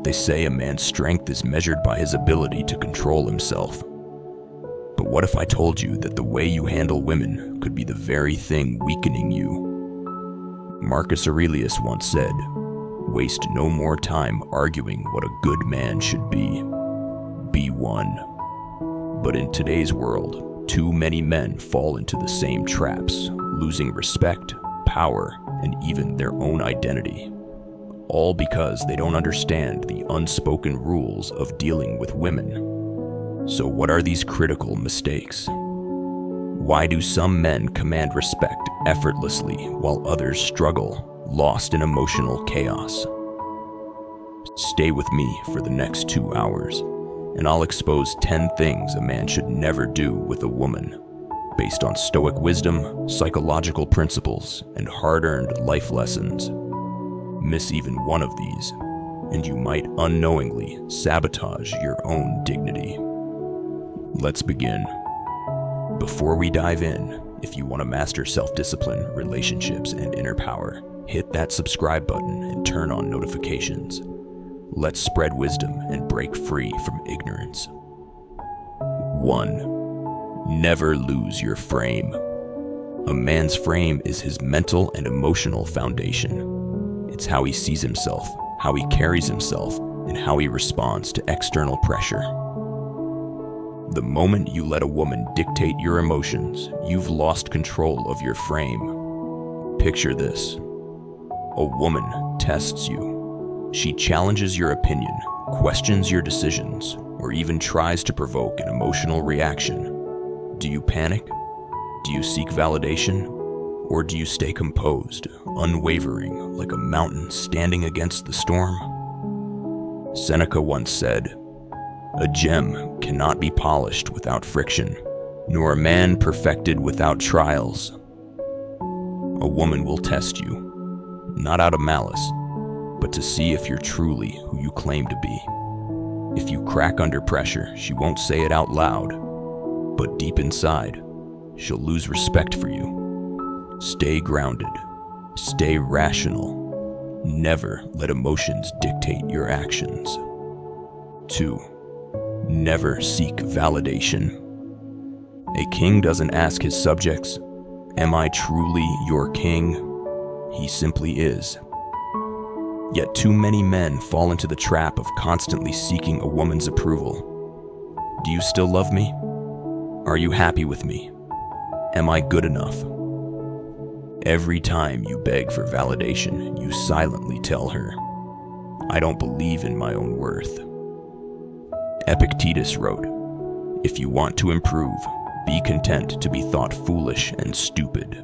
They say a man's strength is measured by his ability to control himself. But what if I told you that the way you handle women could be the very thing weakening you? Marcus Aurelius once said, "Waste no more time arguing what a good man should be. Be one." But in today's world, too many men fall into the same traps, losing respect, power, and even their own identity. All because they don't understand the unspoken rules of dealing with women. So what are these critical mistakes? Why do some men command respect effortlessly while others struggle, lost in emotional chaos? Stay with me for the next 2 hours, and I'll expose 10 things a man should never do with a woman, based on Stoic wisdom, psychological principles, and hard-earned life lessons. Miss even one of these, and you might unknowingly sabotage your own dignity. Let's begin. Before we dive in, if you want to master self-discipline, relationships, and inner power, hit that subscribe button and turn on notifications. Let's spread wisdom and break free from ignorance. 1. Never lose your frame. A man's frame is his mental and emotional foundation. It's how he sees himself, how he carries himself, and how he responds to external pressure. The moment you let a woman dictate your emotions, you've lost control of your frame. Picture this. A woman tests you. She challenges your opinion, questions your decisions, or even tries to provoke an emotional reaction. Do you panic? Do you seek validation? Or do you stay composed, unwavering, like a mountain standing against the storm? Seneca once said, "A gem cannot be polished without friction, nor a man perfected without trials." A woman will test you, not out of malice, but to see if you're truly who you claim to be. If you crack under pressure, she won't say it out loud, but deep inside, she'll lose respect for you. Stay grounded. Stay rational. Never let emotions dictate your actions. 2. Never seek validation. A king doesn't ask his subjects, "Am I truly your king?" He simply is. Yet too many men fall into the trap of constantly seeking a woman's approval. Do you still love me? Are you happy with me? Am I good enough? Every time you beg for validation, you silently tell her, "I don't believe in my own worth." Epictetus wrote, "If you want to improve, be content to be thought foolish and stupid."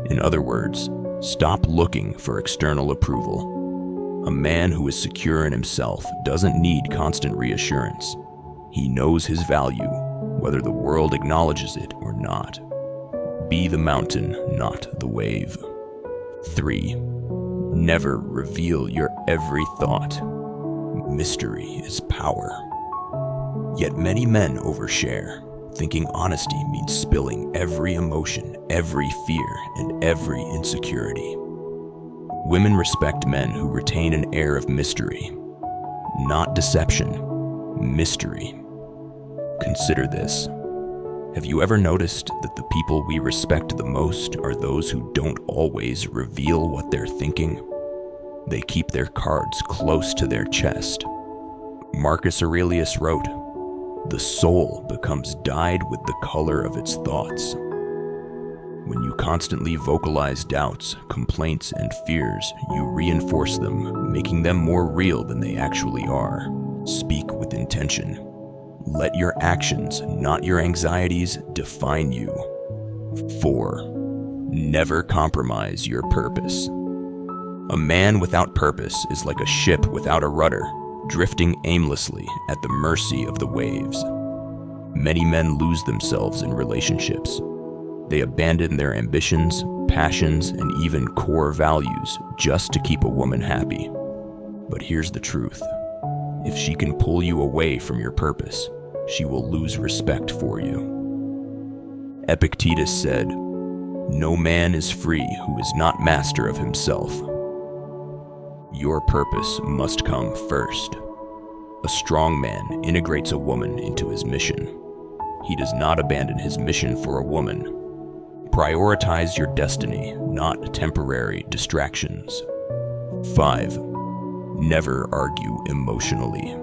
In other words, stop looking for external approval. A man who is secure in himself doesn't need constant reassurance. He knows his value, whether the world acknowledges it or not. Be the mountain, not the wave. 3. Never reveal your every thought. Mystery is power. Yet many men overshare, thinking honesty means spilling every emotion, every fear, and every insecurity. Women respect men who retain an air of mystery, not deception, mystery. Consider this. Have you ever noticed that the people we respect the most are those who don't always reveal what they're thinking? They keep their cards close to their chest. Marcus Aurelius wrote, "The soul becomes dyed with the color of its thoughts." When you constantly vocalize doubts, complaints, and fears, you reinforce them, making them more real than they actually are. Speak with intention. Let your actions, not your anxieties, define you. 4. Never compromise your purpose. A man without purpose is like a ship without a rudder, drifting aimlessly at the mercy of the waves. Many men lose themselves in relationships. They abandon their ambitions, passions, and even core values just to keep a woman happy. But here's the truth. If she can pull you away from your purpose, she will lose respect for you. Epictetus said, "No man is free who is not master of himself." Your purpose must come first. A strong man integrates a woman into his mission. He does not abandon his mission for a woman. Prioritize your destiny, not temporary distractions. 5. Never argue emotionally.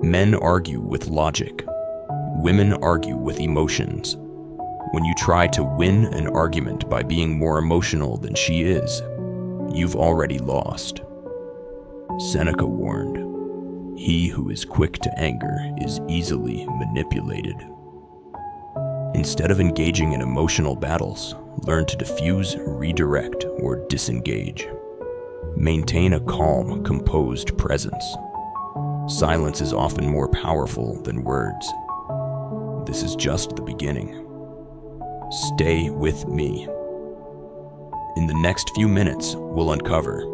Men argue with logic. Women argue with emotions. When you try to win an argument by being more emotional than she is, you've already lost. Seneca warned, "He who is quick to anger is easily manipulated." Instead of engaging in emotional battles, learn to diffuse, redirect, or disengage. Maintain a calm, composed presence. Silence is often more powerful than words. This is just the beginning. Stay with me. In the next few minutes, we'll uncover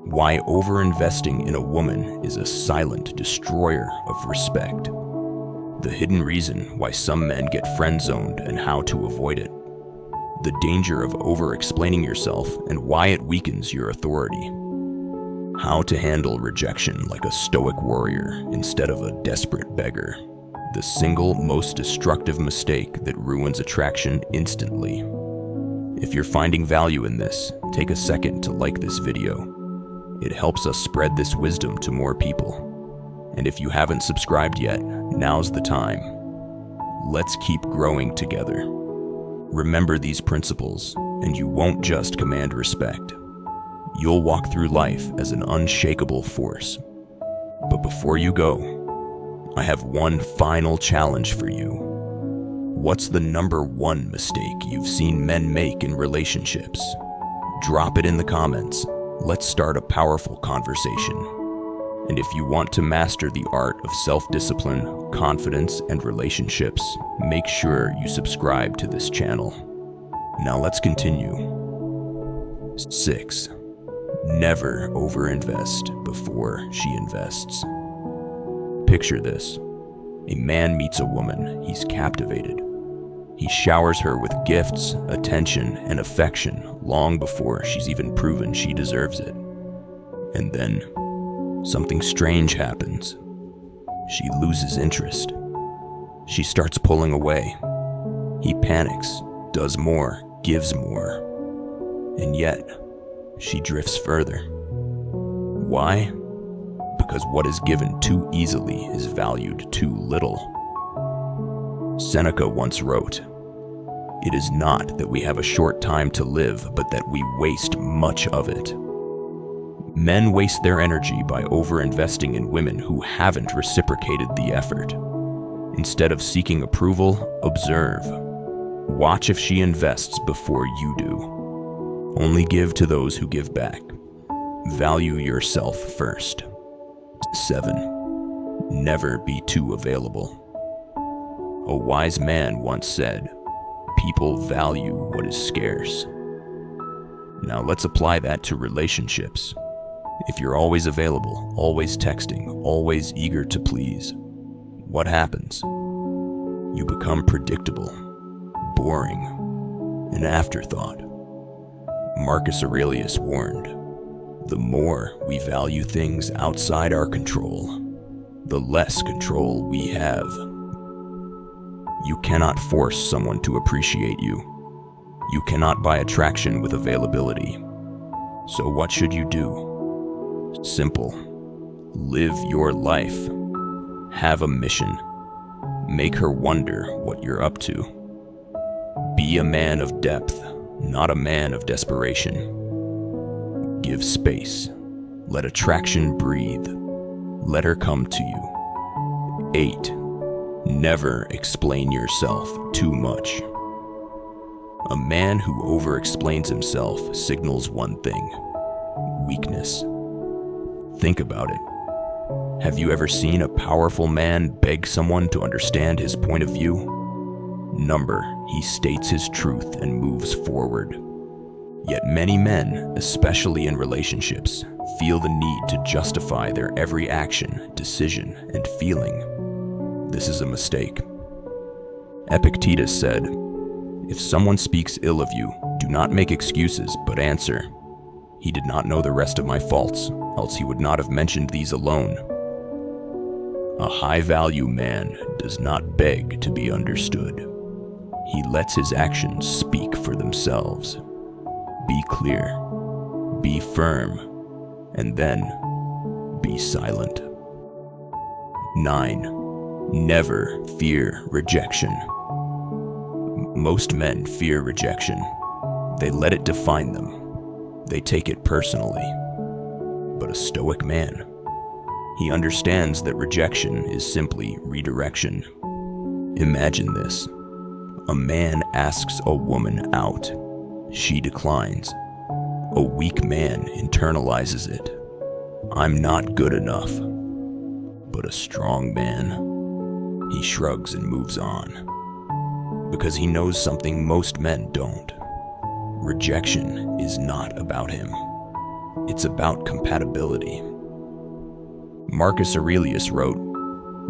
why overinvesting in a woman is a silent destroyer of respect, the hidden reason why some men get friend-zoned and how to avoid it, the danger of over-explaining yourself and why it weakens your authority, how to handle rejection like a stoic warrior instead of a desperate beggar, the single most destructive mistake that ruins attraction instantly. If you're finding value in this, take a second to like this video. It helps us spread this wisdom to more people. And if you haven't subscribed yet, now's the time. Let's keep growing together. Remember these principles, and you won't just command respect. You'll walk through life as an unshakable force. But before you go, I have one final challenge for you. What's the number one mistake you've seen men make in relationships? Drop it in the comments. Let's start a powerful conversation. And if you want to master the art of self-discipline, confidence, and relationships, make sure you subscribe to this channel. Now let's continue. 6. Never overinvest before she invests. Picture this. A man meets a woman he's captivated. He showers her with gifts, attention, and affection long before she's even proven she deserves it. And then, something strange happens. She loses interest. She starts pulling away. He panics, does more, gives more. And yet, she drifts further. Why? Because what is given too easily is valued too little. Seneca once wrote, "It is not that we have a short time to live, but that we waste much of it." Men waste their energy by overinvesting in women who haven't reciprocated the effort. Instead of seeking approval, observe. Watch if she invests before you do. Only give to those who give back. Value yourself first. 7. Never be too available. A wise man once said, "People value what is scarce." Now let's apply that to relationships. If you're always available, always texting, always eager to please, what happens? You become predictable, boring, an afterthought. Marcus Aurelius warned, "The more we value things outside our control, the less control we have." You cannot force someone to appreciate you. You cannot buy attraction with availability. So what should you do? Simple. Live your life. Have a mission. Make her wonder what you're up to. Be a man of depth, not a man of desperation. Give space. Let attraction breathe. Let her come to you. 8. Never explain yourself too much. A man who over-explains himself signals one thing: weakness. Think about it. Have you ever seen a powerful man beg someone to understand his point of view? He states his truth and moves forward. Yet many men, especially in relationships, feel the need to justify their every action, decision, and feeling. This is a mistake. Epictetus said, "If someone speaks ill of you, do not make excuses, but answer. He did not know the rest of my faults, else he would not have mentioned these alone. A high-value man does not beg to be understood. He lets his actions speak for themselves. Be clear, be firm, and then be silent. 9. Never fear rejection. Most men fear rejection. They let it define them. They take it personally. But a Stoic man, he understands that rejection is simply redirection. Imagine this. A man asks a woman out. She declines. A weak man internalizes it. I'm not good enough. But a strong man, he shrugs and moves on. Because he knows something most men don't. Rejection is not about him. It's about compatibility. Marcus Aurelius wrote,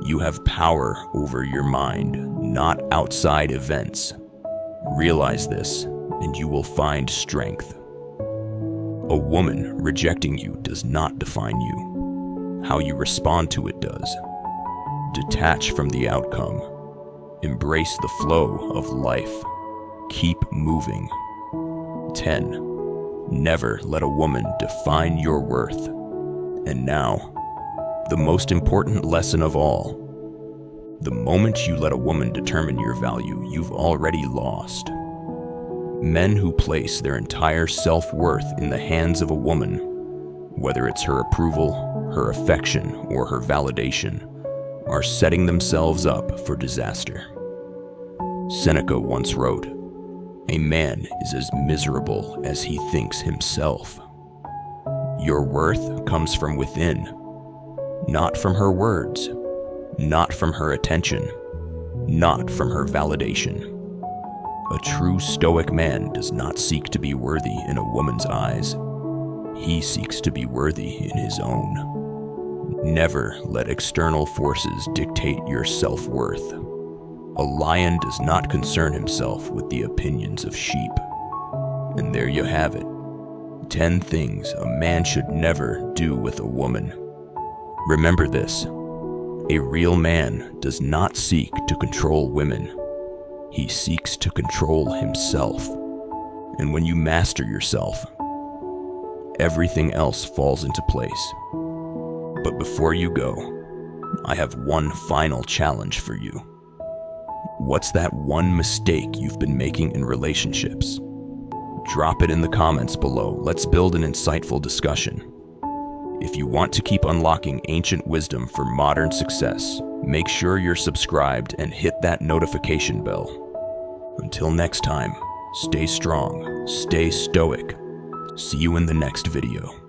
"You have power over your mind, not outside events. Realize this, and you will find strength." A woman rejecting you does not define you. How you respond to it does. Detach from the outcome. Embrace the flow of life. Keep moving. 10. Never let a woman define your worth. And now, the most important lesson of all. The moment you let a woman determine your value, you've already lost. Men who place their entire self-worth in the hands of a woman, whether it's her approval, her affection, or her validation, are setting themselves up for disaster. Seneca once wrote, "A man is as miserable as he thinks himself." Your worth comes from within, not from her words, not from her attention, not from her validation. A true Stoic man does not seek to be worthy in a woman's eyes. He seeks to be worthy in his own. Never let external forces dictate your self-worth. A lion does not concern himself with the opinions of sheep. And there you have it. 10 things a man should never do with a woman. Remember this. A real man does not seek to control women. He seeks to control himself. And when you master yourself, everything else falls into place. But before you go, I have one final challenge for you. What's that one mistake you've been making in relationships? Drop it in the comments below. Let's build an insightful discussion. If you want to keep unlocking ancient wisdom for modern success, make sure you're subscribed and hit that notification bell. Until next time, stay strong, stay stoic. See you in the next video.